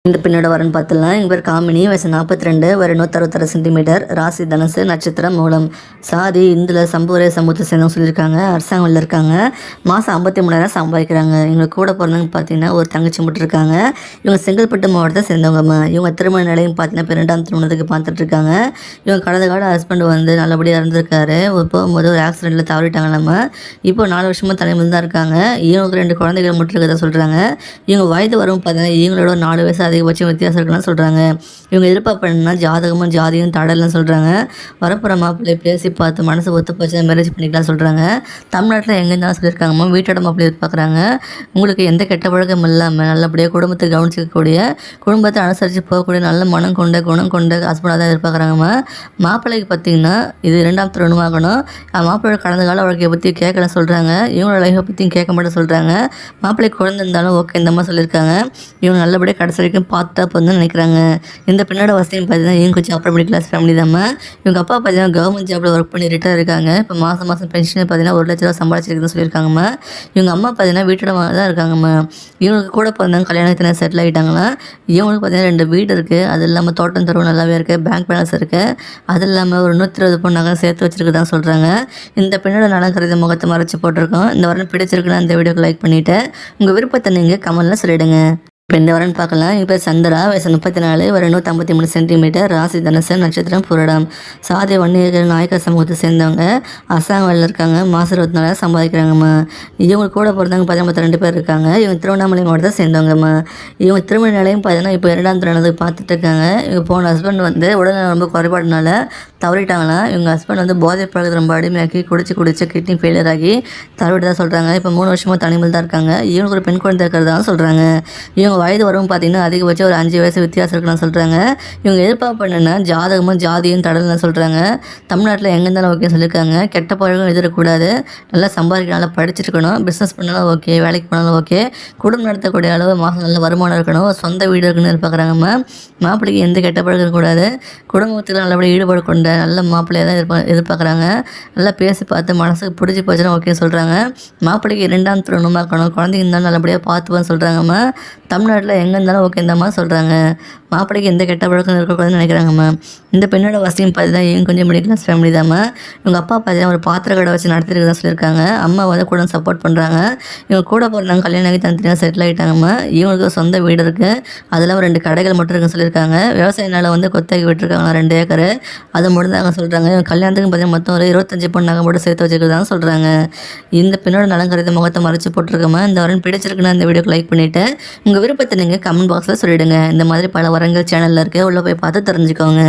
இந்த பெண்ணோட வரன்னு பார்த்துலாம். எங்கள் பேர் காமினி, வயசு 42, ஒரு 166 சென்டிமீட்டர், ராசி தனுசு, நட்சத்திரம் மூலம், சாதி இந்துல சம்பூரே சமூகத்தை சேர்ந்தவங்க சொல்லியிருக்காங்க. அரசாங்கத்தில் இருக்காங்க. மாதம் 53,000 சம்பாதிக்கிறாங்க. இவங்க கூட பிறந்தவங்க பார்த்தீங்கன்னா ஒரு தங்கச்சி மட்டும் இருக்காங்க. இவங்க செங்கல்பட்டு மாவட்டத்தை சேர்ந்தவங்கம்மா. இவங்க திருமண நிலையம் பார்த்தீங்கன்னா இப்போ 2ஆம் திருமணத்துக்கு பார்த்துட்டு இருக்காங்க. இவங்க கடந்த கால ஹஸ்பண்ட் வந்து நல்லபடியாக இருந்திருக்காரு. போகும்போது ஒரு ஆக்சிடெண்ட்டில் தவறிட்டாங்க. நம்ம இப்போ 4 வருஷமாக தலைமையில் தான் இருக்காங்க. இவங்களுக்கு 2 குழந்தைகள் மட்டும் இருக்கிறதா சொல்கிறாங்க. இவங்க வயது வரும் பார்த்தீங்கன்னா இவங்களோட 4 வயசு அதிகபட்சம் வித்தியாசம் இருக்குன்னு சொல்கிறாங்க. இவங்க எதிர்பார்ப்பா ஜாதகமும் ஜாதியும் தடல்னு சொல்கிறாங்க. வரப்புற மாப்பிள்ளை பேசி பார்த்து மனசு ஒத்து போச்சு மேரேஜ் பண்ணிக்கலாம் சொல்கிறாங்க. தமிழ்நாட்டில் எங்கே இருந்தாலும் சொல்லியிருக்காங்கம்மா. வீட்டோட மாப்பிள்ளை எதிர்பார்க்குறாங்க. உங்களுக்கு எந்த கெட்ட பழக்கம் இல்லாமல் நல்லபடியாக குடும்பத்தை கவனிச்சிக்கக்கூடிய, குடும்பத்தை அனுசரித்து போகக்கூடிய நல்ல மனம் கொண்ட குணம் கொண்ட ஹஸ்பண்டாக தான் எதிர்பார்க்குறாங்கம்மா. மாப்பிள்ளைக்கு பார்த்தீங்கன்னா இது 2ஆம் திருமணமாகணும். மாப்பிள்ளை கடந்த கால வாழ்க்கையை பற்றி கேட்கல சொல்கிறாங்க. இவங்களோட லைஃப்பை பற்றியும் கேட்க மாட்டேன் சொல்கிறாங்க. மாப்பிள்ளைக்கு குழந்தை இருந்தாலும் ஓகே இந்த மாதிரி சொல்லியிருக்காங்க. இவங்க நல்லபடியாக கடைசி வரைக்கும் பார்த்துட்டா போதுன்னு நினைக்கிறாங்க. இந்த பெண்ணோட வசதியும் பார்த்தீங்கன்னா இவங்க கொஞ்சம் அப்பர் மிடில் கிளாஸ் ஃபேமிலி தான். இவங்க அப்பா பார்த்தீங்கன்னா கவர்மெண்ட் ஜாப்பில் ஒர்க் பண்ணி ரிட்டையர் இருக்காங்க. இப்போ மாதம் பென்ஷன் பார்த்தீங்கன்னா 1 லட்ச ரூபா சம்பாதிச்சிருக்குன்னு சொல்லியிருக்காங்கம்மா. இவங்க அம்மா பார்த்தீங்கன்னா வீட்டோட தான் இருக்காங்கம்மா. இவங்களுக்கு கூட பிறந்தவங்க கல்யாணத்தில் செட்டில் ஆகிட்டாங்களா. இவங்களுக்கு பார்த்தீங்கன்னா 2 வீடு இருக்குது. அது இல்லாமல் தோட்டம் தருவம் நல்லாவே இருக்குது. பேங்க் பேலன்ஸ் இருக்குது. அது இல்லாமல் ஒரு 120 பொண்ணு நகை சேர்த்து வச்சுருக்குதான் சொல்கிறாங்க. இந்த பெண்ணோட நலம் கருதி முகத்தை மறைச்சி போட்டிருக்கோம். இந்த வாரம் பிடிச்சிருக்குன்னா இந்த வீடியோக்கு லைக் பண்ணிவிட்டு உங்கள் விருப்பத்தை நீங்கள் கமெண்ட்டில் சொல்லிவிடுங்க. இப்போ இந்த வரன்னு பார்க்கலாம். எங்கள் பேர் சந்திரா, வயசு 34, ஒரு 153 சென்டிமீட்டர், ராசி தனுசு, நட்சத்திரம் புரடம், சாதி வன்னியர்கள் நாயக்கர் சமூகத்தை சேர்ந்தவங்க. அரசாங்க வேலையில் இருக்காங்க. மாதம் 24,000 சம்பாதிக்கிறாங்கம்மா. இவங்க கூட பிறந்தவங்க 32 பேர் இருக்காங்க. இவங்க திருவண்ணாமலை மாவட்டத்தை சேர்ந்தவங்கம்மா. இவங்க திருமண நிலையம் பார்த்தீங்கன்னா இப்போ 2ஆம் திருமணத்துக்கு பார்த்துட்டு இருக்காங்க. இவங்க போன ஹஸ்பண்ட் வந்து உடல்நலம் ரொம்ப குறைபாடுனால தவறிட்டாங்களாம். இவங்க ஹஸ்பண்ட் வந்து போதை பழக்கத்தை ரொம்ப அடிமையாக்கி குடிச்சு கிட்னி ஃபெயிலியர் ஆகி தவறிட்டு சொல்கிறாங்க. இப்போ 3 வருஷமாக தனிமையில் தான் இருக்காங்க. இவங்களுக்கு ஒரு பெண் குழந்தை இருக்கிறதா சொல்கிறாங்க. இவங்க வயது வரும் பார்த்தீங்கன்னா அதிகபட்சம் ஒரு 5 வயசு வித்தியாசம் இருக்குன்னு சொல்கிறாங்க. இவங்க எதிர்பார்ப்பு என்னென்னா ஜாதகமும் ஜாதியும் தடல்னு சொல்கிறாங்க. தமிழ்நாட்டில் எங்கே இருந்தாலும் ஓகே சொல்லியிருக்காங்க. கெட்ட பழக்கம் எதிரக்கூடாது. நல்லா சம்பாதிக்க நல்லா படிச்சிருக்கணும். பிஸ்னஸ் பண்ணாலும் ஓகே, வேலைக்கு போனாலும் ஓகே, குடும்பம் நடத்தக்கூடிய அளவு மாதம் நல்ல வருமானம் இருக்கணும், சொந்த வீடு இருக்குன்னு எதிர்பார்க்குறாங்கம்மா. மாப்பிள்ளைக்கு எந்த கெட்ட பழக்கம் இருக்கக்கூடாது. குடும்பத்தில் நல்லபடியாக ஈடுபாடு கொண்ட நல்ல மாப்பிள்ளையை தான் எதிர்பார்க்குறாங்க. நல்லா பேசி பார்த்து மனசுக்கு பிடிச்சி போச்சுன்னா ஓகே சொல்கிறாங்க. மாப்பிள்ளைக்கு 2ஆம் திருமணமாக்கணும், குழந்தைங்க இருந்தாலும் நல்லபடியாக பார்த்துப்பான்னு சொல்கிறாங்கம்மா. தமிழ்நாட்டில் எங்கே இருந்தாலும் ஓகே இந்த மாதிரி சொல்கிறாங்க. மாப்பிள்ளைக்கு எந்த கெட்ட பழக்கம் இருக்கக்கூடாதுன்னு நினைக்கிறாங்கம்மா. இந்த பெண்ணோட வசதியும் பார்த்தீங்கன்னா இவங்க கொஞ்சம் மிடில் கிளாஸ் ஃபேமிலி தாம்மா. இவங்க அப்பா பார்த்தீங்கன்னா ஒரு பாத்திர கடை வச்சு நடத்திருக்கதான் சொல்லியிருக்காங்க. அம்மா வந்து கூட சப்போர்ட் பண்ணுறாங்க. இவங்க கூட பிறந்தாங்க கல்யாணம் ஆகி தனித்தனியாக செட்டில் ஆகிட்டாங்கம்மா. இவங்களுக்கு சொந்த வீடு இருக்குது. அதெல்லாம் 2 கடைகள் மட்டும் இருக்குன்னு சொல்லியிருக்காங்க. விவசாய நிலம் வந்து கொத்தாக்கி விட்டுருக்காங்க 2 ஏக்கர். அதை முடிந்தாங்க சொல்கிறாங்க. இவங்க கல்யாணத்துக்கு பார்த்தீங்கன்னா மொத்தம் ஒரு 25 பொண்ணு நகை மட்டும் சேர்த்து வச்சுருக்கிறதான்னு சொல்கிறாங்க. இந்த பெண்ணோட நலம் கருதி முகத்தை மறைச்சி போட்டிருக்கோமா. இந்த வரன் பிடிச்சிருக்குன்னா இந்த வீடியோக்கு லைக் பண்ணிவிட்டு உங்கள் விருப்பத்தை நீங்கள் கமெண்ட் பாக்ஸில் சொல்லிவிடுங்க. இந்த மாதிரி பல வரங்கள் சேனலில் இருக்குது. உள்ளே போய் பார்த்து தெரிஞ்சுக்கோங்க.